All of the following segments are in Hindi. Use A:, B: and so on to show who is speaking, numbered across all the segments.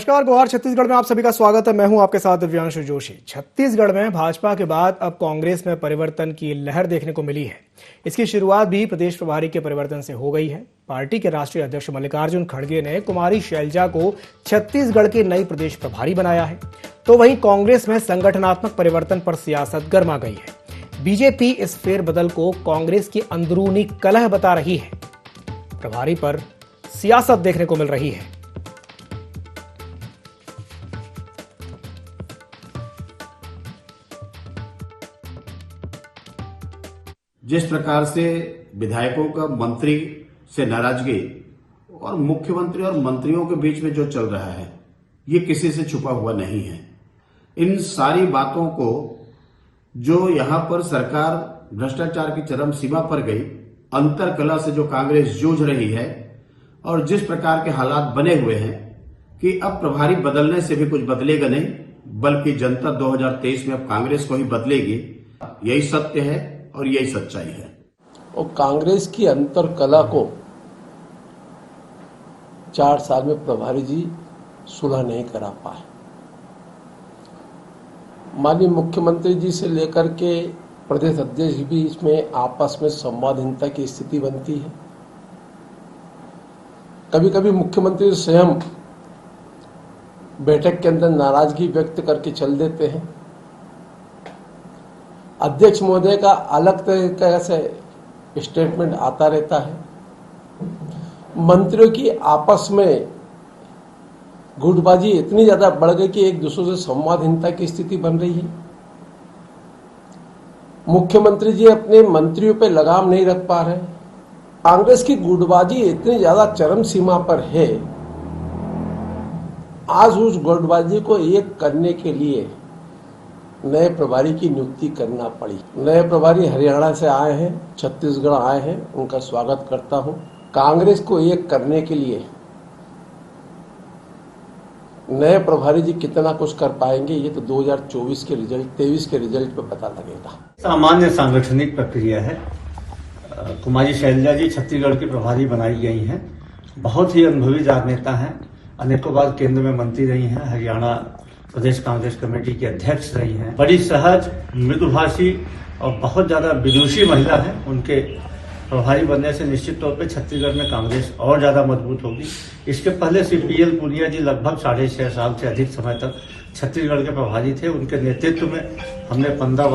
A: नमस्कार, गोहार छत्तीसगढ़ में आप सभी का स्वागत है। मैं हूं आपके साथ दिव्यांशु जोशी। छत्तीसगढ़ में भाजपा के बाद अब कांग्रेस में परिवर्तन की लहर देखने को मिली है। इसकी शुरुआत भी प्रदेश प्रभारी के परिवर्तन से हो गई है। पार्टी के राष्ट्रीय अध्यक्ष मल्लिकार्जुन खड़गे ने कुमारी शैलजा को छत्तीसगढ़ की नई प्रदेश प्रभारी बनाया है। तो वहीं कांग्रेस में संगठनात्मक परिवर्तन पर सियासत गर्मा गई है। बीजेपी इस फेरबदल को कांग्रेस की अंदरूनी कलह बता रही है। प्रभारी पर सियासत देखने को मिल रही है।
B: जिस प्रकार से विधायकों का मंत्री से नाराजगी और मुख्यमंत्री और मंत्रियों के बीच में जो चल रहा है, ये किसी से छुपा हुआ नहीं है। इन सारी बातों को जो यहां पर सरकार भ्रष्टाचार की चरम सीमा पर गई, अंतरकलह से जो कांग्रेस जूझ रही है और जिस प्रकार के हालात बने हुए हैं कि अब प्रभारी बदलने से भी कुछ बदलेगा नहीं, बल्कि जनता 2023 में अब कांग्रेस को ही बदलेगी। यही सत्य है और यही सच्चाई है।
C: और कांग्रेस की अंतरकलह को 4 साल में प्रभारी जी सुलह नहीं करा पाए। माननीय मुख्यमंत्री जी से लेकर के प्रदेश अध्यक्ष भी इसमें आपस में संवादहीनता की स्थिति बनती है। कभी कभी मुख्यमंत्री स्वयं बैठक के अंदर नाराजगी व्यक्त करके चल देते हैं। अध्यक्ष महोदय का अलग तरीके से स्टेटमेंट आता रहता है। मंत्रियों की आपस में गुटबाजी इतनी ज्यादा बढ़ गई कि एक दूसरे से संवादहीनता की स्थिति बन रही है। मुख्यमंत्री जी अपने मंत्रियों पे लगाम नहीं रख पा रहे। कांग्रेस की गुटबाजी इतनी ज्यादा चरम सीमा पर है। आज उस गुटबाजी को एक करने के लिए नए प्रभारी की नियुक्ति करना पड़ी। नए प्रभारी हरियाणा से आए हैं, छत्तीसगढ़ आए हैं, उनका स्वागत करता हूं। कांग्रेस को एक करने के लिए नए प्रभारी जी कितना कुछ कर पाएंगे, ये तो 2024 के रिजल्ट 23 के रिजल्ट पे पता लगेगा।
D: सामान्य सांगठनिक प्रक्रिया है। कुमारी शैलजा जी छत्तीसगढ़ की प्रभारी बनाई गई हैं। बहुत ही अनुभवी राजनेता हैं। अनेकों बार केंद्र में मंत्री रही हैं। हरियाणा प्रदेश कांग्रेस कमेटी की अध्यक्ष रही हैं। बड़ी सहज, मृदुभाषी और बहुत ज्यादा विदुषी महिला है। उनके प्रभारी बनने से निश्चित तौर पे छत्तीसगढ़ में कांग्रेस और ज्यादा मजबूत होगी। इसके पहले श्री पीएल पुनिया जी लगभग 6.5 साल से अधिक समय तक छत्तीसगढ़ के प्रभारी थे। उनके नेतृत्व में हमने 15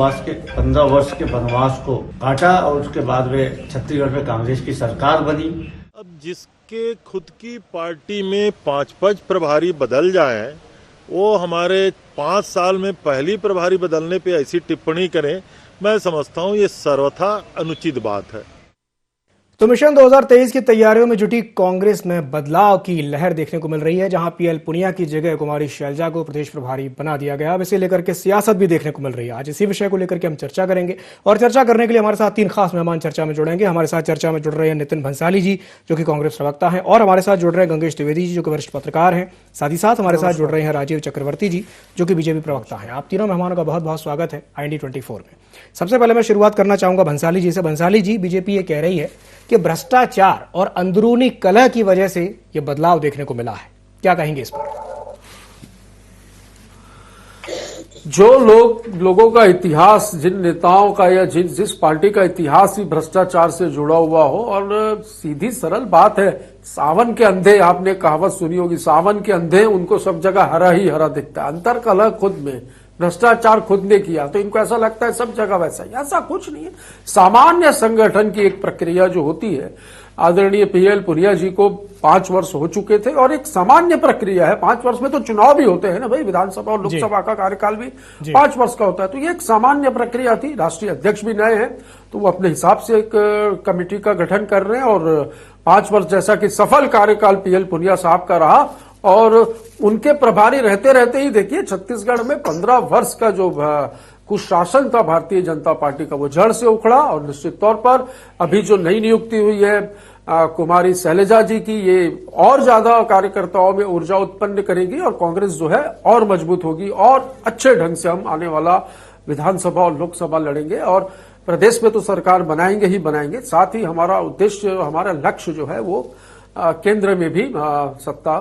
D: वर्ष के वनवास को काटा और उसके बाद में छत्तीसगढ़ में कांग्रेस की सरकार बनी।
E: अब जिसके खुद की पार्टी में 5 प्रभारी बदल जाएं, वो हमारे 5 साल में पहली प्रभारी बदलने पे ऐसी टिप्पणी करें, मैं समझता हूँ ये सर्वथा अनुचित बात है।
A: तो मिशन 2023 की तैयारियों में जुटी कांग्रेस में बदलाव की लहर देखने को मिल रही है, जहां पीएल पुनिया की जगह कुमारी शैलजा को प्रदेश प्रभारी बना दिया गया। अब इसे लेकर के सियासत भी देखने को मिल रही है। आज इसी विषय को लेकर के हम चर्चा करेंगे और चर्चा करने के लिए हमारे साथ 3 खास मेहमान चर्चा में जुड़ेंगे। हमारे साथ चर्चा में जुड़ रहे हैं नितिन भंसाली जी, जो कि कांग्रेस प्रवक्ता हैं, और हमारे साथ जुड़ रहे हैं गंगेश द्विवेदी जी, जो कि वरिष्ठ पत्रकार हैं। साथ ही साथ हमारे साथ जुड़ रहे हैं राजीव चक्रवर्ती जी, जो कि बीजेपी प्रवक्ता है। आप तीनों मेहमानों का बहुत बहुत स्वागत है IND 24 में। सबसे पहले मैं शुरुआत करना चाहूंगा भंसाली जी से। भंसाली जी, बीजेपी ये कह रही है कि भ्रष्टाचार और अंदरूनी कलह की वजह से यह बदलाव देखने को मिला है, क्या कहेंगे इस पर?
F: जो लोगों का इतिहास, जिन नेताओं का या जिस पार्टी का इतिहास ही भ्रष्टाचार से जुड़ा हुआ हो, और सीधी सरल बात है, सावन के अंधे, आपने कहावत सुनी होगी, सावन के अंधे उनको सब जगह हरा ही हरा दिखता है। अंतरकलह खुद में, भ्रष्टाचार खुद ने किया तो इनको ऐसा लगता है सब जगह वैसा ही। ऐसा कुछ नहीं है। सामान्य संगठन की एक प्रक्रिया जो होती है, आदरणीय पीएल पुनिया जी को 5 वर्ष हो चुके थे और एक सामान्य प्रक्रिया है। 5 वर्ष में तो चुनाव भी होते हैं ना भाई, विधानसभा और लोकसभा का कार्यकाल भी 5 वर्ष का होता है। तो ये एक सामान्य प्रक्रिया थी। राष्ट्रीय अध्यक्ष भी नए हैं तो वो अपने हिसाब से एक कमेटी का गठन कर रहे हैं और 5 वर्ष जैसा कि सफल कार्यकाल पीएल पुनिया साहब का रहा और उनके प्रभारी रहते रहते ही देखिए छत्तीसगढ़ में 15 वर्ष का जो कुशासन था भारतीय जनता पार्टी का, वो जड़ से उखड़ा। और निश्चित तौर पर अभी जो नई नियुक्ति हुई है कुमारी शैलजा जी की, ये और ज्यादा कार्यकर्ताओं में ऊर्जा उत्पन्न करेगी और कांग्रेस जो है और मजबूत होगी और अच्छे ढंग से हम आने वाला विधानसभा और लोकसभा लड़ेंगे और प्रदेश में तो सरकार बनाएंगे ही बनाएंगे। साथ ही हमारा उद्देश्य, हमारा लक्ष्य जो है वो केंद्र में भी सत्ता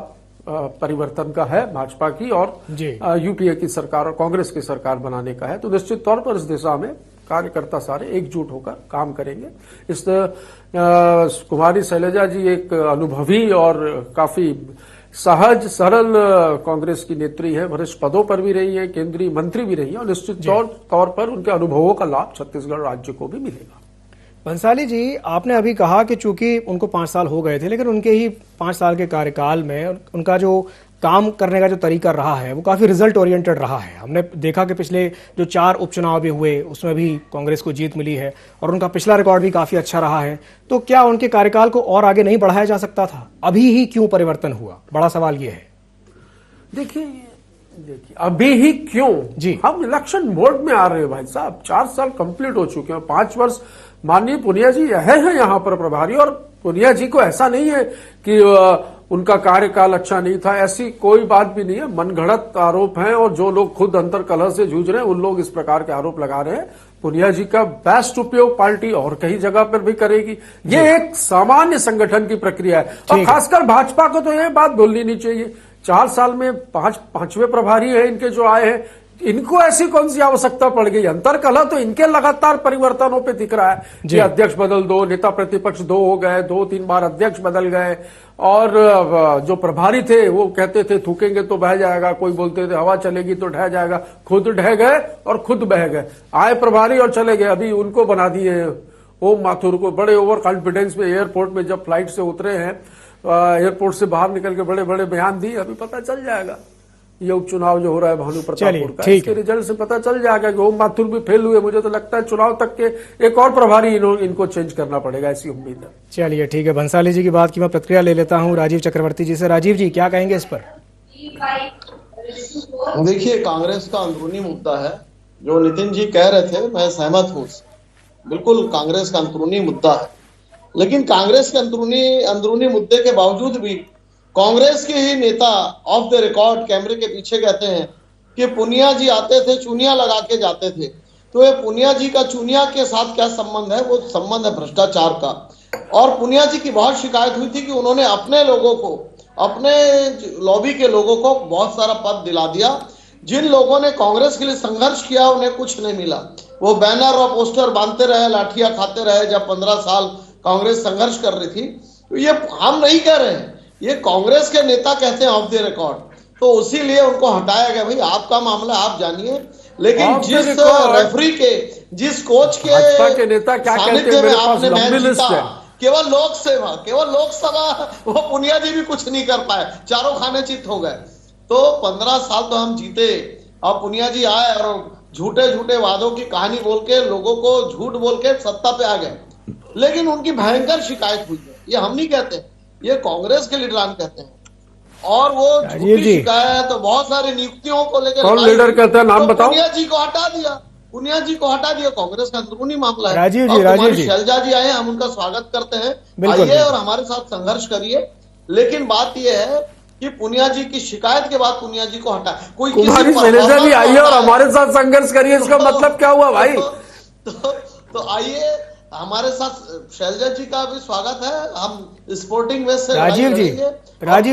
F: परिवर्तन का है भाजपा की और
A: जी।
F: यूपीए की सरकार और कांग्रेस की सरकार बनाने का है, तो निश्चित तौर पर इस दिशा में कार्यकर्ता सारे एकजुट होकर काम करेंगे। इस कुमारी शैलजा जी एक अनुभवी और काफी सहज सरल कांग्रेस की नेत्री है, वरिष्ठ पदों पर भी रही है, केंद्रीय मंत्री भी रही है और निश्चित तौर पर उनके अनुभवों का लाभ छत्तीसगढ़ राज्य को भी मिलेगा।
A: भंसाली जी, आपने अभी कहा कि चूंकि उनको 5 साल हो गए थे, लेकिन उनके ही 5 साल के कार्यकाल में उनका जो काम करने का जो तरीका रहा है वो काफी रिजल्ट ओरिएंटेड रहा है। हमने देखा कि पिछले जो 4 उपचुनाव भी हुए उसमें भी कांग्रेस को जीत मिली है और उनका पिछला रिकॉर्ड भी काफी अच्छा रहा है। तो क्या उनके कार्यकाल को और आगे नहीं बढ़ाया जा सकता था? अभी ही क्यों परिवर्तन हुआ? बड़ा सवाल ये है।
F: देखिए अभी ही क्यों
A: जी,
F: हम इलेक्शन मोड में आ रहे हैं भाई साहब। 4 साल कंप्लीट हो चुके हैं, 5 वर्ष माननीय पुनिया जी हैं यहाँ पर प्रभारी, और पुनिया जी को ऐसा नहीं है कि उनका कार्यकाल अच्छा नहीं था, ऐसी कोई बात भी नहीं है। मनगढ़ंत आरोप हैं और जो लोग खुद अंतर कलह से जूझ रहे हैं उन लोग इस प्रकार के आरोप लगा रहे हैं। पुनिया जी का बेस्ट उपयोग पार्टी और कई जगह पर भी करेगी। ये एक सामान्य संगठन की प्रक्रिया है और खासकर भाजपा को तो यह बात बोलनी नहीं चाहिए। 4 साल में 5वें प्रभारी है इनके जो आए हैं, इनको ऐसी कौन सी आवश्यकता पड़ गई? अंतर कलह तो इनके लगातार परिवर्तनों पे दिख रहा है कि अध्यक्ष बदल दो, नेता प्रतिपक्ष 2 हो गए, 2-3 बार अध्यक्ष बदल गए और जो प्रभारी थे वो कहते थे थूकेंगे तो बह जाएगा, कोई बोलते थे हवा चलेगी तो ढह जाएगा, खुद ढह गए और खुद बह गए। आए प्रभारी और चले गए। अभी उनको बना दिए ओम माथुर को, बड़े ओवर कॉन्फिडेंस में एयरपोर्ट में जब फ्लाइट से उतरे हैं, एयरपोर्ट से बाहर निकल के बड़े बड़े बयान दिए। अभी पता चल जाएगा ये उपचुनाव जो हो रहा है भानु प्रतापपुर का, इसके रिजल्ट से पता चल जाएगा कि ओम माथुर भी फेल हुए। मुझे तो लगता है चुनाव तक के एक और प्रभारी इनको चेंज करना पड़ेगा, ऐसी उम्मीद है।
A: चलिए ठीक है, भंसाली जी की बात की मैं प्रतिक्रिया ले लेता हूं राजीव चक्रवर्ती जी से। राजीव जी, क्या कहेंगे इस पर?
G: देखिए, कांग्रेस का अंदरूनी मुद्दा है, जो नितिन जी कह रहे थे मैं सहमत हूं। बिल्कुल कांग्रेस का अंदरूनी मुद्दा है, लेकिन कांग्रेस के अंदरूनी मुद्दे के बावजूद भी कांग्रेस के ही नेता ऑफ द रिकॉर्ड कैमरे के पीछे कहते हैं कि पुनिया जी आते थे चुनिया लगा के जाते थे। तो ये पुनिया जी का चुनिया के साथ क्या संबंध है? वो संबंध है भ्रष्टाचार का। और पुनिया जी की बहुत शिकायत हुई थी कि उन्होंने अपने लोगों को, अपने लॉबी के लोगों को बहुत सारा पद दिला दिया। जिन लोगों ने कांग्रेस के लिए संघर्ष किया उन्हें कुछ नहीं मिला। वो बैनर और पोस्टर बांधते रहे, लाठियां खाते रहे जब 15 साल कांग्रेस संघर्ष कर रही थी। तो ये हम नहीं कह रहे हैं, ये कांग्रेस के नेता कहते हैं ऑफ द रिकॉर्ड। तो उसी लिए उनको हटाया गया। भाई आपका मामला आप जानिए, लेकिन जिस रेफरी के, जिस कोच के
F: नेता क्या
G: सानिध्य में आपने मैच जीता, केवल लोकसभा वो पुनिया जी भी कुछ नहीं कर पाए, चारों खाने चित हो गए। तो 15 साल तो हम जीते, अब पुनिया जी आए और झूठे झूठे वादों की कहानी बोल के लोगों को झूठ बोल के सत्ता पे आ गए। लेकिन उनकी भयंकर शिकायत हुई है, ये हम नहीं कहते, ये कांग्रेस के लीडरान कहते हैं। और वो झूठी शिकायत तो बहुत सारी नियुक्तियों को लेकर,
F: कौन लीडर कहते हैं, नाम बताओ।
G: पुनिया जी को हटा दिया, कांग्रेस का अंदरूनी मामला है।
A: राजीव जी
G: शैलजा जी आए, हम उनका स्वागत करते हैं, आइए और हमारे साथ संघर्ष करिए। लेकिन बात यह है कि पुनिया जी की शिकायत के बाद पुनिया जी को हटा, कोई
F: कुमारी शैलजा जी आइए और हमारे साथ संघर्ष करिए, इसका मतलब क्या हुआ भाई?
G: तो आइए, हमारे साथ शैलजा जी का भी स्वागत है। हम स्पोर्टिंग वे से
A: राजीव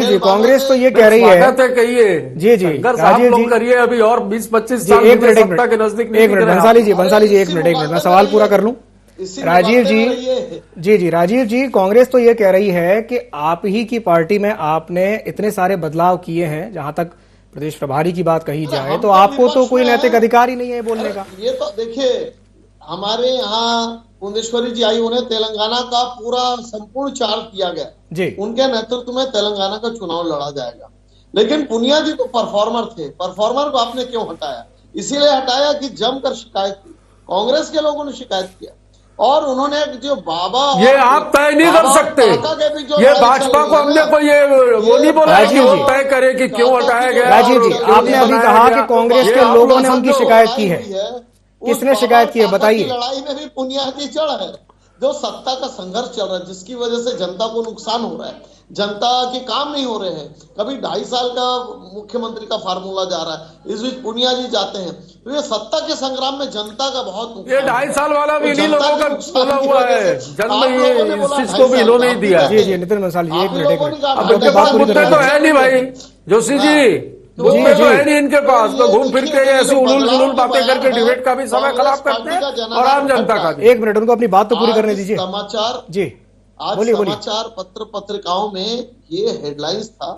A: जी कांग्रेस तो ये कह रही है,
F: कहिए
A: जी
F: राजीव जी करिए, अभी और 20-25 साल सत्ता के नजदीक।
A: एक मिनट भंसाली जी, एक मिनट मैं सवाल पूरा कर लूं। राजीव जी कांग्रेस तो ये कह रही है कि आप ही की पार्टी में आपने इतने सारे बदलाव किए हैं, जहां तक प्रदेश प्रभारी की बात कही जाए तो आपको तो कोई नैतिक अधिकार ही नहीं है बोलने का।
G: ये तो देखिए, हमारे यहाँ पुंडेश्वरी जी आई, उन्हें तेलंगाना का पूरा संपूर्ण चार्ज दिया गया जी, उनके नेतृत्व में तेलंगाना का चुनाव लड़ा जाएगा। लेकिन पुनिया जी तो परफॉर्मर थे, परफॉर्मर को आपने क्यों हटाया? इसीलिए हटाया कि जमकर शिकायत की, कांग्रेस के लोगों ने शिकायत किया और उन्होंने जो बाबा,
F: ये आप तय नहीं कर सकते, ये भाजपा को हमने कोई ये वो नहीं बोला कि वो तय करे कि क्यों हटाया गया।
A: राजीव जी, आपने अभी कहा कि कांग्रेस के लोगों ने उनकी शिकायत की है, किसने शिकायत की है बताइए?
G: लड़ाई में भी पुनिया की जड़ है, जो सत्ता का संघर्ष चल रहा है, जिसकी वजह से जनता को नुकसान हो रहा है, जनता के काम नहीं हो रहे हैं। कभी 2.5 साल का मुख्यमंत्री का फार्मूला जा रहा है, इस बीच पुनिया जी जाते हैं। तो ये सत्ता के संग्राम में जनता का बहुत नुकसान
F: ये
G: है।
F: 2.5 साल वाला भी
G: तो
F: इन्हीं
G: जनता
F: लोगों
G: के
F: का
G: नुकसान
F: बोला
G: की
F: हुआ
G: वजह
F: है।
G: से
F: जन्म
G: आप लोगों ने
F: ये
G: बोला
F: इस चीज
G: 2.5
F: को भी
G: साल,
F: इन्होंने ही
G: आप
F: दिया
G: भी
F: है।
A: जी नितिन बंसाल जी, एक
G: आप
A: मिनट
G: लोगों ने कहा
F: अब
A: अपनी
F: इनके
A: बात
F: पास
A: पूरी
F: मुद्दे
A: करने
F: तो
A: दीजिए।
F: है नहीं भाई जोशी जी, मुद्दे तो है नहीं इनके पास, तो घूम फिर के ऐसी उलूल जुलूल बातें करके डिबेट का भी समय खराब करते हैं और आम जनता का भी।
A: एक मिनट उनको अपनी बात तो पूरी करने
G: आज
A: दीजिए।
G: समाचार
A: जी
G: आज
A: बोलिए बोलिए।
G: समाचार पत्र पत्रिकाओं में ये हेडलाइंस था,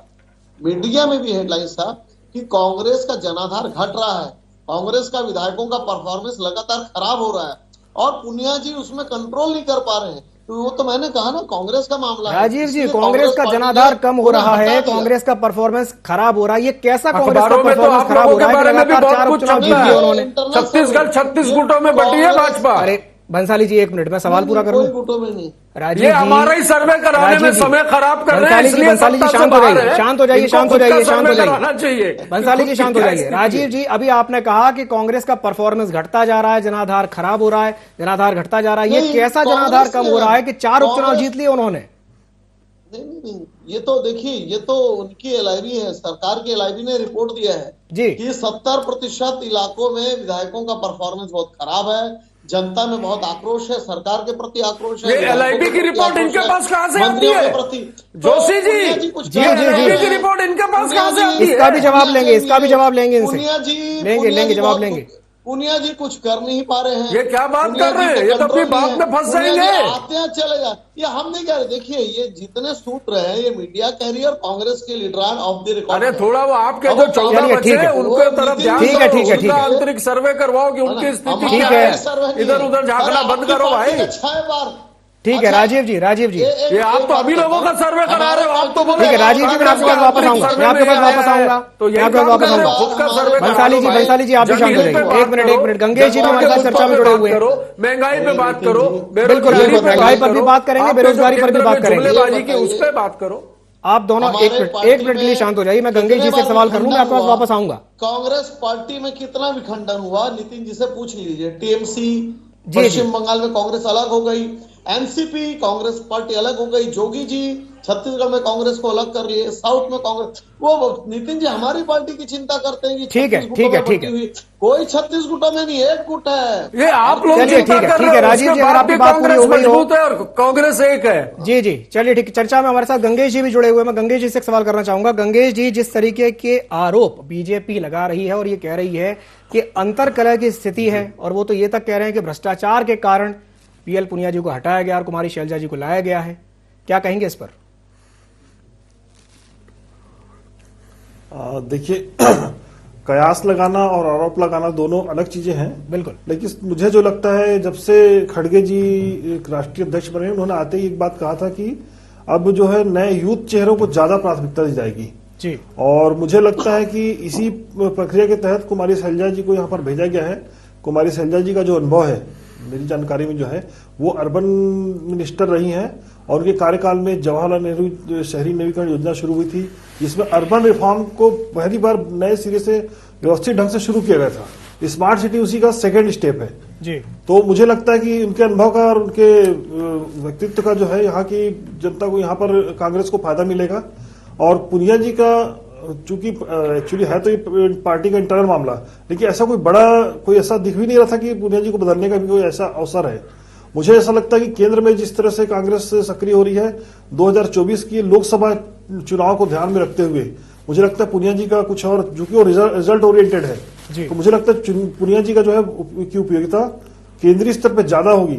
G: मीडिया में भी हेडलाइंस था कि कांग्रेस का जनाधार घट रहा है, कांग्रेस का विधायकों का परफॉर्मेंस लगातार खराब हो रहा है और पुनिया जी उसमें कंट्रोल नहीं कर पा रहे हैं। तो वो तो मैंने कहा ना, कांग्रेस का मामला है।
A: राजीव जी,
G: इसलिए
A: कांग्रेस का
G: पार्टी ने
A: जनाधार कम हो
G: उन्हें
A: रहा
G: हटा
A: है,
G: दिया।
A: कांग्रेस का परफॉर्मेंस खराब हो रहा है, ये कैसा कांग्रेस का
F: अखबारों में तो
A: परफॉर्मेंस
F: आप
A: खराब
F: लोगों
A: हो
F: के
A: रहा है कि
F: बारे में भी
A: लगातार
F: बहुत
A: 4
F: कुछ
A: उपचुनाव
F: चलता
A: जीत लिए
F: है।
A: उन्होंने।
G: इंटरनल
F: छत्तीसगढ़
G: सर्वे।
F: 36
G: ये
F: गुटों में बटी है
G: कांग्रेस-
F: भाजपा।
A: अरे बंसाली जी, एक मिनट मैं सवाल पूरा कर
G: कोई
A: लूं।
G: गुटों में नहीं।
A: राजीव
F: ये
A: जी,
F: हमारा ही सर्वे कराने में
A: राजीव जी,
F: समय खराब कर रहे हैं,
A: बंसाली जी,
F: इसलिए
A: बंसाली जी
F: सत्ता से
A: शांत हो
F: बाहर
A: जाइए,
F: है।
A: शांत हो जाइए,
F: इनको
A: शांत हो
F: खुद का
A: जाइए, शांत हो
F: सर्वे
A: जाइए।
F: कराना चाहिए।
A: बंसाली जी शांत हो
F: क्या
A: जाइए।
F: स्थिति
A: राजीव
F: है?
A: जी, अभी आपने कहा कि कांग्रेस का परफॉर्मेंस घटता जा रहा है, जनाधार खराब हो रहा है, जनाधार घटता जा रहा है, ये
G: नहीं,
A: कैसा
G: कांग्रेस
A: जनाधार कम हो रहा है कि 4 उपचुनाव
G: कांग्रेस-
A: जीत लिए उन्होंने?
G: नहीं, ये तो देखिए, ये तो उनकी एलआईबी है, सरकार की एलआईबी ने रिपोर्ट दिया है
A: जी
G: कि 70% इलाकों में विधायकों का परफॉर्मेंस बहुत खराब है, जनता में बहुत आक्रोश है, सरकार के प्रति आक्रोश है।
F: ये
G: विधायकों
F: LIB
G: के
F: की
G: प्रति
F: रिपोर्ट
G: आक्रोश
F: इनके
G: है,
F: पास कहाँ से आती
G: मंत्रियों
F: है?
G: के प्रति।
F: जोशी जी,
G: पुनिया जी कुछ
A: जी,
G: कर
A: जी,
G: रहे
A: जी।
G: हैं।
F: की रिपोर्ट इनके पास
G: पुनिया
F: कहाँ से
G: जी-
F: आती है?
A: इसका भी जवाब लेंगे, इसका भी जवाब लेंगे इनसे।
G: पुनिया जी
A: लेंगे,
G: पुनिया
A: लेंगे,
G: जी
A: जवाब
G: बहुत-
A: लेंगे।
G: पुनिया जी कुछ कर नहीं पा रहे हैं।
F: ये क्या बात
G: पुनिया
F: कर रहे
G: जी
F: हैं?
G: को
F: ये तो अपनी
G: कंट्रोल
F: बात
G: नहीं
F: में
G: है।
F: फंस
G: पुनिया जी
F: जाएंगे।
G: आते हैं चले जाए, ये हम नहीं कह रहे। देखिए, ये जितने सूत्र हैं, ये मीडिया कह रही है और कांग्रेस के लीडर ऑफ द रिकॉर्ड।
F: अरे थोड़ा वो आपके
G: अब
F: जो
G: वो
F: 14
A: चलिए,
F: बचे
A: ठीक है।
F: उनके तरफ ध्यान
A: ठीक है,
F: दो,
A: ठीक है, ठीक
F: उनका
A: है।
F: आंतरिक सर्वे करवाओ कि उनकी स्थिति
A: ठीक
F: क्या
A: है।
F: है। इधर उधर झांकना बंद करो भाई।
G: 6 बार।
A: ठीक है
G: अच्छा,
A: राजीव जी, राजीव जी,
F: ये आप तो अभी लोगों का सर्वे करा रहे हो, आप तो बोले
A: ठीक है राजीव जी, मैं आपके पास वापस आऊंगा, मैं आपके पास वापस आऊंगा,
F: तो
A: मैं आपके पास वापस आऊंगा।
F: खुद का सर्वे करा
A: बंसाली
F: लो
A: जी,
F: भाई।
A: बंसाली जी, आप भी शांत हो
F: जनहित पे
A: जाइए।
F: बात
A: एक मिनट,
F: करो,
A: एक मिनट। गंगेश जी भी हमारे साथ
F: जनता के
A: चर्चा में
F: मुद्दों पे
A: जुड़े
F: बात
A: हुए हैं।
F: करो, महंगाई पे बात करो,
A: बिल्कुल,
F: बेरोजगारी
A: बिल्कुल,
F: पे
A: महंगाई
F: बात
A: पर भी
F: करो,
A: बात करेंगे,
F: आपके
A: बेरोजगारी
F: जो
A: पर भी
F: केंद्र
A: बात
F: में
A: करेंगे।
F: जुमलेबाजी की उस पे बात करो।
A: आप दोनों
G: हमारे
A: एक मिनट के लिए
G: में
A: शांत हो जाइए, मैं गंगेश जी से
G: कितने
A: सवाल
G: बार
A: कर लूं, मैं आपके पास
G: विखंडन
A: वापस आऊंगा।
G: कांग्रेस पार्टी में कितना विखंडन हुआ, नितिन जी से पूछ लीजिए। टीएमसी
A: जी,
G: पश्चिम बंगाल में कांग्रेस अलग हो गई, एनसीपी कांग्रेस पार्टी अलग हो गई, जोगी जी छत्तीसगढ़ में कांग्रेस को अलग कर लिए, साउथ में कांग्रेस। वो नितिन जी हमारी पार्टी की चिंता करते हैं कि
A: ठीक है,
G: 36 गुटों
A: ठीक है,
G: में
A: ठीक
G: बटी
A: है।
G: हुई। कोई 36 गुटों में नहीं, एक गुट है।
F: ये आप लोग
A: चलिए,
F: चिंता
A: ठीक है,
F: कर
A: ठीक
F: रहे
A: है,
F: हो,
A: राजीव
F: उसके
A: जी, अगर
F: बाद
A: आपकी
F: भी
A: बात पूरी
F: कांग्रेस
A: हो गई हो।
F: मजबूत है और कांग्रेस एक है।
A: जी जी, चलिए ठीक है। चर्चा में हमारे साथ गंगेश जी भी जुड़े हुए हैं, मैं गंगेश जी से एक सवाल करना चाहूंगा। गंगेश जी, जिस तरीके के आरोप बीजेपी लगा रही है और ये कह रही है कि अंतरकलह की स्थिति है, और वो तो ये तक कह रहे हैं कि भ्रष्टाचार के कारण पीएल पुनिया जी को हटाया गया और कुमारी शैलजा जी को लाया गया है, क्या कहेंगे इस पर?
H: देखिए, कयास लगाना और आरोप लगाना दोनों अलग चीजें हैं।
A: बिल्कुल।
H: लेकिन मुझे जो लगता है, जब से खड़गे जी एक राष्ट्रीय अध्यक्ष बने, उन्होंने आते ही एक बात कहा था कि अब जो है नए यूथ चेहरों को ज्यादा प्राथमिकता दी जाएगी।
A: जी।
H: और मुझे लगता है कि इसी प्रक्रिया के तहत कुमारी शैलजा जी को यहाँ पर भेजा गया है। कुमारी शैलजा जी का जो अनुभव है, मेरी जानकारी में जो है, वो अर्बन मिनिस्टर रही हैं और उनके कार्यकाल में जवाहरलाल नेहरू शहरी नवीकरण योजना शुरू हुई थी, जिसमें अर्बन रिफॉर्म को पहली बार नए सिरे से व्यवस्थित ढंग से शुरू किया गया था। स्मार्ट सिटी उसी का सेकेंड स्टेप है।
A: जी।
H: तो मुझे लगता है कि उनके अनुभव का और उनके व्यक्तित्व का जो है, यहाँ की जनता को, यहाँ पर कांग्रेस को फायदा मिलेगा। और पुनिया जी का चूंकि एक्चुअली है तो ये पार्टी का इंटरनल मामला, लेकिन ऐसा कोई ऐसा दिख भी नहीं रहा था कि पुनिया जी को बदलने का भी कोई ऐसा अवसर है। मुझे ऐसा लगता है कि केंद्र में जिस तरह से कांग्रेस सक्रिय हो रही है 2024 की लोकसभा चुनाव को ध्यान में रखते हुए, मुझे लगता है पुनिया जी का कुछ और, जो कि वो रिजल्ट ओरिएंटेड है, तो मुझे लगता है पुनिया जी का जो है की उपयोगिता केंद्रीय स्तर पर ज्यादा होगी।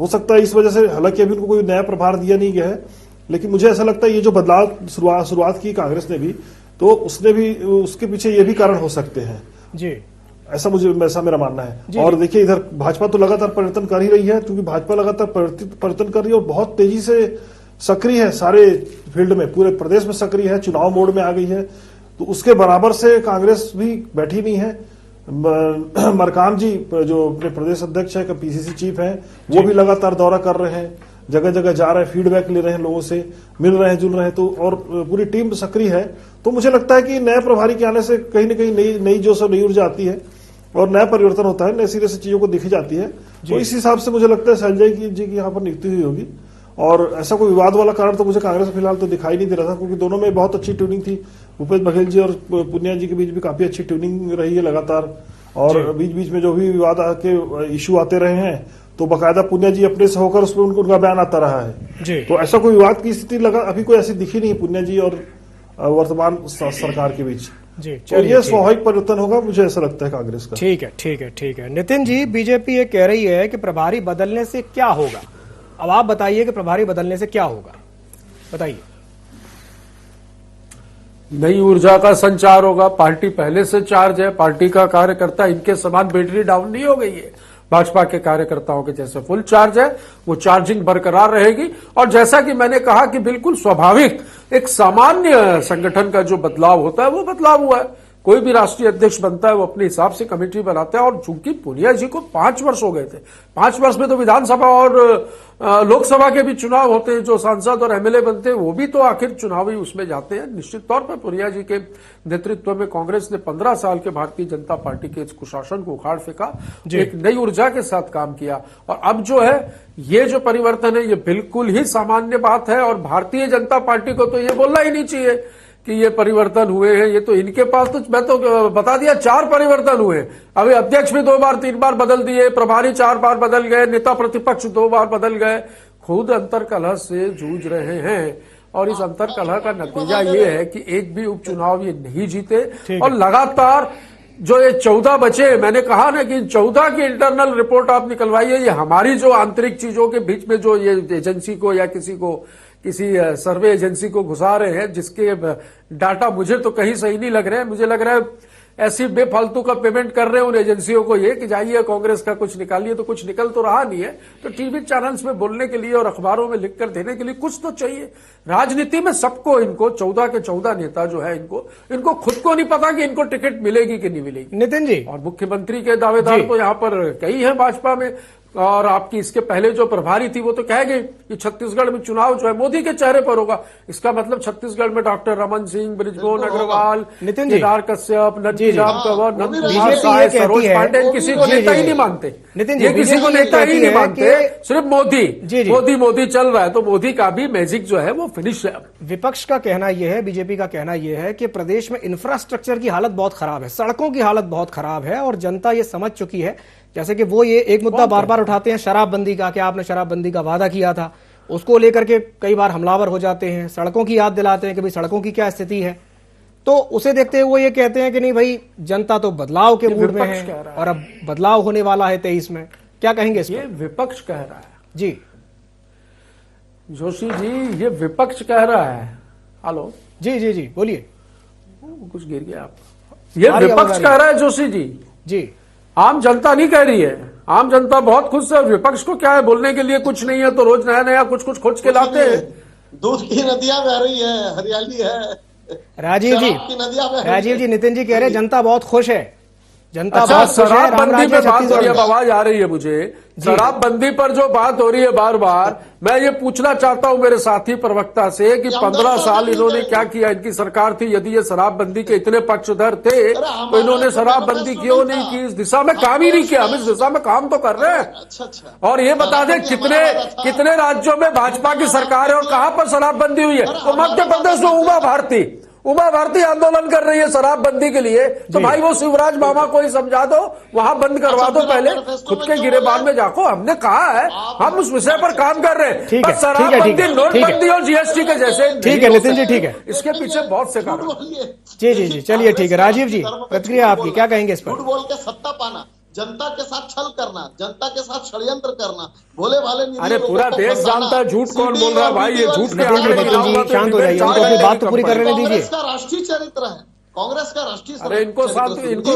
H: हो सकता है इस वजह से, हालांकि अभी उनको कोई नया प्रभार दिया नहीं गया है, लेकिन मुझे ऐसा लगता है ये जो बदलाव शुरुआत की कांग्रेस ने भी, तो उसने भी, उसके पीछे ये भी कारण हो सकते हैं
A: जी,
H: ऐसा मेरा मानना है। और देखिए, इधर भाजपा तो लगातार परिवर्तन कर ही रही है, क्योंकि भाजपा लगातार परिवर्तन कर रही है और बहुत तेजी से सक्रिय है, सारे फील्ड में, पूरे प्रदेश में सक्रिय है, चुनाव मोड में आ गई है। तो उसके बराबर से कांग्रेस भी बैठी नहीं है। मरकाम जी जो अपने प्रदेश अध्यक्ष है, पीसीसी चीफ है, वो भी लगातार दौरा कर रहे हैं, जगह जगह जा रहे हैं, फीडबैक ले रहे हैं, लोगों से मिल रहे हैं, जुल रहे हैं, तो और पूरी टीम सक्रिय है। तो मुझे लगता है कि नए प्रभारी के आने से कहीं न कहीं नई जोश और नई ऊर्जा आती है और नया परिवर्तन होता है, नए सिरे से चीजों को देखी जाती है। तो इस हिसाब से मुझे लगता है शैलजा जी की यहाँ पर नियुक्ति हुई होगी। और ऐसा कोई विवाद वाला कारण तो मुझे कांग्रेस फिलहाल तो दिखाई नहीं दे रहा था, क्योंकि दोनों में बहुत अच्छी ट्यूनिंग थी। भूपेश बघेल जी और पुनिया जी के बीच भी काफी अच्छी ट्यूनिंग रही है लगातार। और बीच बीच में जो भी विवाद के इशू आते रहे हैं तो बाकायदा पुनिया जी अपने से होकर उसमें उनका बयान आता रहा है
A: जी।
H: तो ऐसा कोई विवाद की स्थिति लगा अभी कोई ऐसी दिखी नहीं पुनिया जी और वर्तमान सरकार के बीच
A: जी।
H: तो
A: चलिए,
H: ये स्वाभाविक परिवर्तन होगा, मुझे ऐसा लगता है कांग्रेस का।
A: ठीक है, ठीक है, ठीक है। नितिन जी, बीजेपी ये कह रही है कि प्रभारी बदलने से क्या होगा? अब आप बताइए कि प्रभारी बदलने से क्या होगा, बताइए।
F: नई ऊर्जा का संचार होगा। पार्टी पहले से चार्ज है, पार्टी का कार्यकर्ता इनके समान बैटरी डाउन नहीं हो गई है, भाजपा के कार्यकर्ताओं के जैसे फुल चार्ज है, वो चार्जिंग बरकरार रहेगी। और जैसा कि मैंने कहा कि बिल्कुल स्वाभाविक एक सामान्य संगठन का जो बदलाव होता है वो बदलाव हुआ है। कोई भी राष्ट्रीय अध्यक्ष बनता है वो अपने हिसाब से कमेटी बनाता है। और चूंकि पुनिया जी को 5 वर्ष हो गए थे, 5 वर्ष में तो विधानसभा और लोकसभा के भी चुनाव होते हैं, जो सांसद और एमएलए बनते हैं वो भी तो आखिर चुनावी उसमें जाते हैं। निश्चित तौर पर पुनिया जी के नेतृत्व में कांग्रेस ने 15 साल के भारतीय जनता पार्टी के इस कुशासन को उखाड़ फेंका, एक नई ऊर्जा के साथ काम किया। और अब जो है ये जो परिवर्तन है ये बिल्कुल ही सामान्य बात है। और भारतीय जनता पार्टी को तो ये बोलना ही नहीं चाहिए कि ये परिवर्तन हुए हैं। ये तो इनके पास तो मैं तो बता दिया 4 परिवर्तन हुए। अभी अध्यक्ष भी 2 बार 3 बार बदल दिए, प्रभारी 4 बार बदल गए, नेता प्रतिपक्ष 2 बार बदल गए, खुद अंतरकलह से जूझ रहे हैं। और इस अंतरकलह का नतीजा ये है कि एक भी उपचुनाव ये नहीं जीते। और लगातार जो ये 14 बचे, मैंने कहा ना कि 14 की इंटरनल रिपोर्ट आप निकलवाइए। ये हमारी जो आंतरिक चीजों के बीच में जो ये एजेंसी को या किसी सर्वे एजेंसी को घुसा रहे हैं, जिसके डाटा मुझे तो कहीं सही नहीं लग रहे हैं। मुझे लग रहा है ऐसी बेफालतू का पेमेंट कर रहे हैं उन एजेंसियों को ये कि जाइए कांग्रेस का कुछ निकालिए, तो कुछ निकल तो रहा नहीं है। तो टीवी चैनल्स में बोलने के लिए और अखबारों में लिखकर देने के लिए कुछ तो चाहिए। राजनीति में सबको इनको 14 के 14 नेता जो है इनको खुद को नहीं पता कि इनको टिकट मिलेगी कि नहीं मिलेगी।
A: नितिन जी,
F: और मुख्यमंत्री के दावेदार तो यहाँ पर कई हैं भाजपा में। और आपकी इसके पहले जो प्रभारी थी वो तो कह गई कि छत्तीसगढ़ में चुनाव जो है मोदी के चेहरे पर होगा। इसका मतलब छत्तीसगढ़ में डॉक्टर रमन सिंह, बृजमोहन अग्रवाल, केदार कश्यप, नंदीराम कंवर, नंदकुमार साय, सरोज पांडे, किसी को नेता ही नहीं मानते।
A: नितिन
F: ये किसी को नेता ही नहीं मानते, सिर्फ मोदी चल रहा है। तो मोदी का भी मैजिक जो है वो फिनिश है।
A: विपक्ष का कहना यह है, बीजेपी का कहना यह है कि प्रदेश में इंफ्रास्ट्रक्चर की हालत बहुत खराब है, सड़कों की हालत बहुत खराब है और जनता ये समझ चुकी है। जैसे कि वो ये एक मुद्दा बार बार उठाते हैं शराबबंदी का, कि आपने शराबबंदी का वादा किया था, उसको लेकर के कई बार हमलावर हो जाते हैं। सड़कों की याद दिलाते हैं कि भाई सड़कों की क्या स्थिति है। तो उसे देखते हुए ये कहते हैं कि नहीं भाई, जनता तो बदलाव के मूड में है और अब बदलाव होने वाला है 23 में। क्या कहेंगे इस पर?
F: ये विपक्ष कह रहा है
A: जी
F: जोशी जी, ये विपक्ष कह रहा है। हेलो
A: जी जी जी बोलिए।
F: कुछ गिर गया आप। ये विपक्ष कह रहा है जोशी जी।
A: जी,
F: आम जनता नहीं कह रही है। आम जनता बहुत खुश है। विपक्ष को क्या है, बोलने के लिए कुछ नहीं है तो रोज नया नया कुछ खोज के लाते हैं।
G: दूध की नदियां बह रही है, हरियाली है।
A: राजीव जी,
G: शराब की नदियां बह रही है।
A: राजीव जी, नितिन जी कह रहे हैं जनता बहुत खुश है। जनता
F: अच्छा,
A: बहुत खुश है।
F: शराबबंदी पे बात हो रही है,
A: छत्तीसगढ़
F: आवाज आ रही है मुझे। शराबबंदी पर जो बात हो रही है बार बार, मैं ये पूछना चाहता हूं मेरे साथी प्रवक्ता से कि 15 साल इन्होंने क्या किया? इनकी सरकार थी, यदि ये शराबबंदी के इतने पक्षधर थे तो इन्होंने शराबबंदी क्यों नहीं की? इस दिशा में काम ही नहीं किया। हम इस दिशा में काम तो कर रहे हैं।
G: अच्छा।
F: और ये बता दें कितने राज्यों में भाजपा की सरकार है और कहां पर शराबबंदी हुई है? तो मध्य प्रदेश में उमा भारती आंदोलन कर रही है शराबबंदी के लिए। तो भाई वो शिवराज मामा को ही समझा दो, वहां बंद करवा दो। पहले खुद के गिरेबान में जाको। हमने कहा है हम उस विषय पर काम कर रहे हैं। बस शराबबंदी, नोटबंदी और जीएसटी के जैसे।
A: ठीक है नितिन जी, ठीक है।
F: इसके पीछे बहुत से कारण।
A: जी जी जी, चलिए ठीक है। राजीव जी, प्रतिक्रिया आपकी, क्या कहेंगे इस पर?
G: झूठ बोल के सत्ता पाना, जनता के साथ छल करना, जनता के साथ षड्यंत्र करना, भोले भाले।
F: अरे पूरा देश जानता है झूठ कौन बोल रहा है भाई। ये झूठ के आंकड़े
A: शांत हो जाइए, उनको अपनी बात तो पूरी करने दीजिए।
G: कांग्रेस का राष्ट्रीय चरित्र है, कांग्रेस का राष्ट्रीय।
F: अरे इनको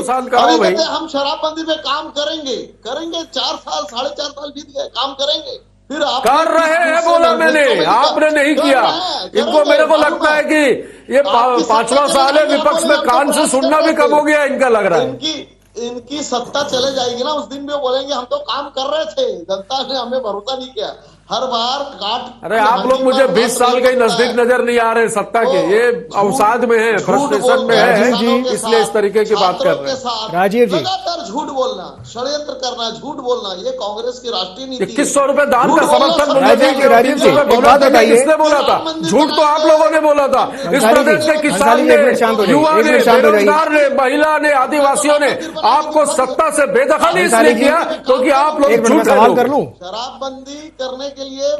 F: शांत कराओ भाई।
G: हम शराबबंदी पे काम करेंगे 4 साल 4.5 साल बीत गए, काम करेंगे। फिर आप
F: कर रहे हैं बोला मैंने, आपने नहीं किया। इनको मेरे को लगता है कि ये 5वां साल है, विपक्ष में कान से सुनना भी कम हो गया इनका, लग रहा है।
G: इनकी सत्ता चले जाएगी ना, उस दिन भी बोलेंगे हम तो काम कर रहे थे, जनता ने हमें भरोसा नहीं किया। हर बार काट।
F: अरे आप लोग मुझे 20 साल के नजदीक नजर नहीं आ रहे सत्ता के। ये अवसाद में है, फ्रस्ट्रेशन में है, इसलिए इस तरीके की बात कर रहे हैं।
A: राजीव जी,
G: झूठ बोलना, षड्यंत्र करना, झूठ बोलना, ये कांग्रेस की राष्ट्रीय नीति है।
F: 2100 रुपए दान का
G: झूठ बोलना,
F: समर्थन
A: राजीव जी, राजीव जी, एक बात बताइए।
F: किसने बोला था? झूठ तो आप लोगों ने बोला था। इस प्रदेश के किसान ने, युवा ने, बेरोजगार ने, महिला ने, आदिवासियों ने आपको सत्ता से बेदखल इसलिए किया क्योंकि आप लोग झूठ
A: सवाल कर लूं।
G: शराबबंदी करने के लिए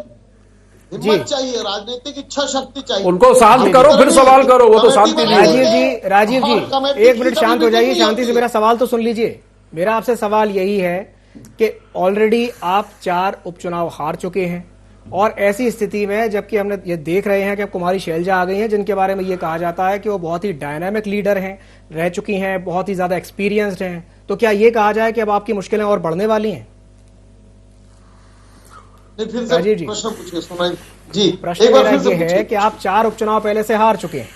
G: हिम्मत चाहिए, राजनीतिक इच्छा शक्ति चाहिए।
F: उनको शांत करो, फिर सवाल करो, वो तो शांति नहीं है।
A: राजीव जी एक मिनट शांत हो जाइए, शांति से मेरा सवाल तो सुन लीजिए। मेरा आपसे सवाल यही है कि ऑलरेडी आप 4 उपचुनाव हार चुके हैं और ऐसी स्थिति में जबकि हमने ये देख रहे हैं कि अब कुमारी शैलजा आ गई हैं, जिनके बारे में ये कहा जाता है कि वो बहुत ही डायनामिक लीडर हैं, रह चुकी हैं, बहुत ही ज्यादा एक्सपीरियंस्ड हैं, तो क्या ये कहा जाए कि अब आपकी मुश्किलें और बढ़ने वाली हैं?
G: फिर से प्रश्न पूछिए, सुनाइए जी।
A: प्रश्न मेरा ये है कि आप 4 उपचुनाव पहले से हार चुके हैं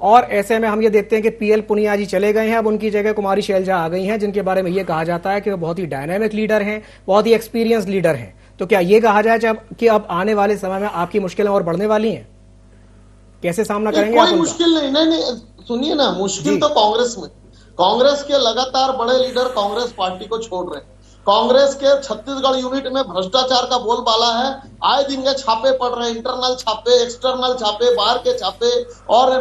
A: और ऐसे में हम ये देखते हैं कि पीएल पुनिया जी चले गए हैं, अब उनकी जगह कुमारी शैलजा आ गई हैं, जिनके बारे में ये कहा जाता है कि वो बहुत ही डायनामिक लीडर हैं, बहुत ही एक्सपीरियंस लीडर हैं। तो क्या ये कहा जाए कि अब आने वाले समय में आपकी मुश्किलें और बढ़ने वाली हैं? कैसे सामना करेंगे?
G: कोई मुश्किल नहीं, सुनिए ना, मुश्किल तो कांग्रेस में, कांग्रेस के लगातार बड़े लीडर कांग्रेस पार्टी को छोड़ रहे हैं। कांग्रेस के छत्तीसगढ़ यूनिट में भ्रष्टाचार का बोलबाला है, आए दिन के छापे पड़ रहे हैं, इंटरनल छापे, एक्सटर्नल छापे, बाहर के छापे, और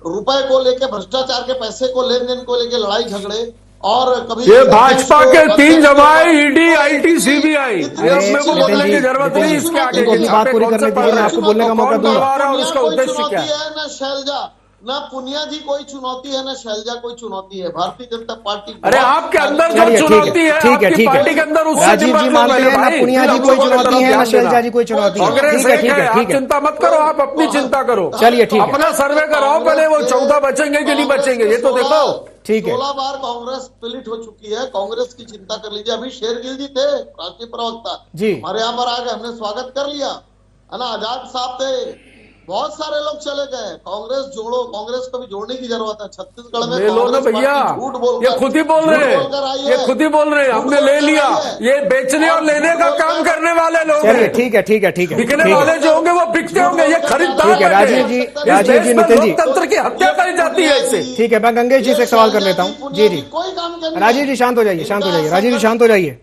G: रुपए को लेके, भ्रष्टाचार के पैसे को, लेन देन को लेके लड़ाई झगड़े, और कभी
F: ये भाजपा के 3 जमाए, ईडी, आईटी, सीबीआई, मेरे को बोलने की जरूरत नहीं। इसके आगे
A: अपनी बात पूरी करने के लिए मैं आपको बोलने का मौका दूंगा।
F: और उसका उद्देश्य क्या है?
G: ना शैलजा, ना पुनिया जी कोई चुनौती है, ना शैलजा कोई चुनौती है। भारतीय जनता पार्टी,
F: अरे आपके अंदर जो चुनौती है, आपकी पार्टी के अंदर, उससे
A: राजीव जी मानते हैं ना पुनिया जी कोई चुनौती है, ना शैलजा जी कोई चुनौती है। ठीक है,
F: आप चिंता मत करो, आप अपनी चिंता करो।
A: चलिए ठीक है,
F: अपना सर्वे कराओ पहले, वो 14 बचेंगे कि नहीं बचेंगे ये तो देखो। ठीक है,
G: 16 बार कांग्रेस पीड़ित हो चुकी है, कांग्रेस की चिंता कर लीजिए। अभी शेरगिल जी थे राष्ट्रीय प्रवक्ता
A: जी,
G: हमारे यहाँ पर आ गए, हमने स्वागत कर लिया है ना। आजाद साहब थे, बहुत सारे लोग चले गए। कांग्रेस जोड़ो, कांग्रेस को भी जोड़ने की जरूरत है। छत्तीसगढ़ में
F: ले लो ना भैया, ये खुद ही बोल रहे हैं, ये खुद ही बोल रहे हैं, हमने ले लिया। ये बेचने और लेने का काम करने वाले लोग हैं।
A: ठीक है, ठीक है, ठीक है।
F: बिकने वाले जो होंगे वो बिकते होंगे, ये खरीददार।
A: ठीक है राजीव जी, नितिन जी,
F: लोकतंत्र की हत्या करी जाती है इससे।
A: ठीक है, मैं गंगेश जी से एक सवाल कर लेता हूँ। जी जी,
G: कोई काम
A: राजीव जी शांत हो जाइए, शांत हो जाइए, राजीव जी शांत हो जाइए।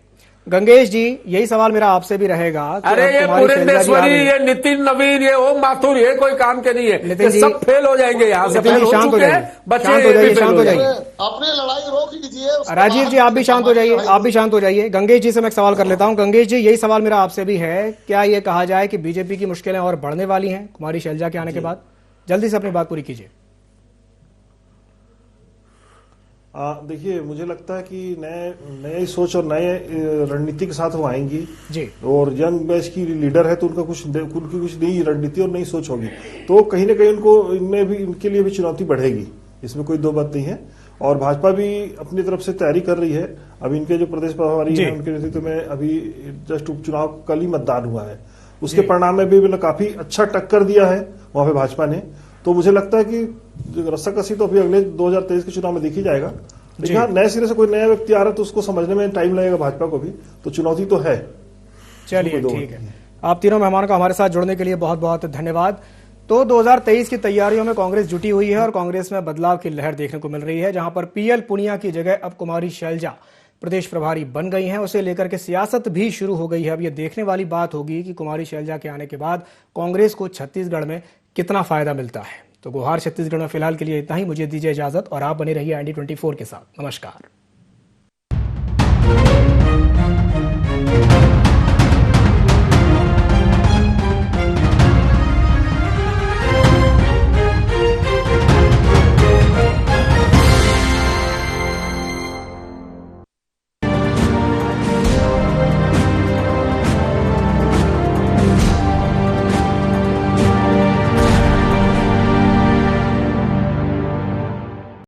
A: गंगेश जी, यही सवाल मेरा आपसे भी रहेगा।
F: अरे ये पुरंदेश्वरी, ये नितिन नवीन, ये ओम माथुर, ये कोई काम के नहीं है।
A: नितिन जी,
F: सब फेल हो जाएंगे यहाँ से।
A: शांत हो जाइए, शांत हो जाइए, शांत हो जाइए।
G: अपने लड़ाई रोक लीजिए।
A: राजीव जी आप भी शांत हो जाइए, आप भी शांत हो जाइए। गंगेश जी से मैं एक सवाल कर लेता हूँ। गंगेश जी, यही सवाल मेरा आपसे भी है, क्या ये कहा जाए कि बीजेपी की मुश्किलें और बढ़ने वाली हैं कुमारी शैलजा के आने के बाद? जल्दी से अपनी बात पूरी कीजिए।
H: देखिए, मुझे लगता है कि नए सोच और नए रणनीति के साथ वो आएंगी
A: जी, और
H: यंग बैच की लीडर है तो उनकी कुछ नई रणनीति और नई सोच होगी, तो कहीं ना कहीं इनके लिए भी चुनौती बढ़ेगी, इसमें कोई दो बात नहीं है। और भाजपा भी अपनी तरफ से तैयारी कर रही है। अभी इनके जो प्रदेश प्रभारी हैं, उनके नेतृत्व में अभी जस्ट उपचुनाव कल ही मतदान हुआ है, उसके परिणाम में भी काफी अच्छा टक्कर दिया है वहां पे भाजपा ने। तो मुझे लगता है कि रस्साकसी तो अभी अगले 2023 के चुनाव में देखी जाएगा, लेकिन हाँ, नए सिरे से कोई नया व्यक्ति आ रहा है तो उसको समझने में टाइम लगेगा भाजपा को भी, तो चुनौती तो है।
A: चलिए ठीक है, आप तीनों मेहमानों का हमारे साथ जुड़ने के लिए बहुत बहुत धन्यवाद। तो 2023 की तैयारियों में कांग्रेस जुटी हुई है और कांग्रेस में बदलाव की लहर देखने को मिल रही है, जहां पर पीएल पुनिया की जगह अब कुमारी शैलजा प्रदेश प्रभारी बन गई हैं। उसे लेकर के सियासत भी शुरू हो गई है। अब ये देखने वाली बात होगी कि कुमारी शैलजा के आने के बाद कांग्रेस को छत्तीसगढ़ में कितना फायदा मिलता है। तो गुहार छत्तीसगढ़ में फिलहाल के लिए इतना ही। मुझे दीजिए इजाजत और आप बने रहिए IND24 के साथ। नमस्कार।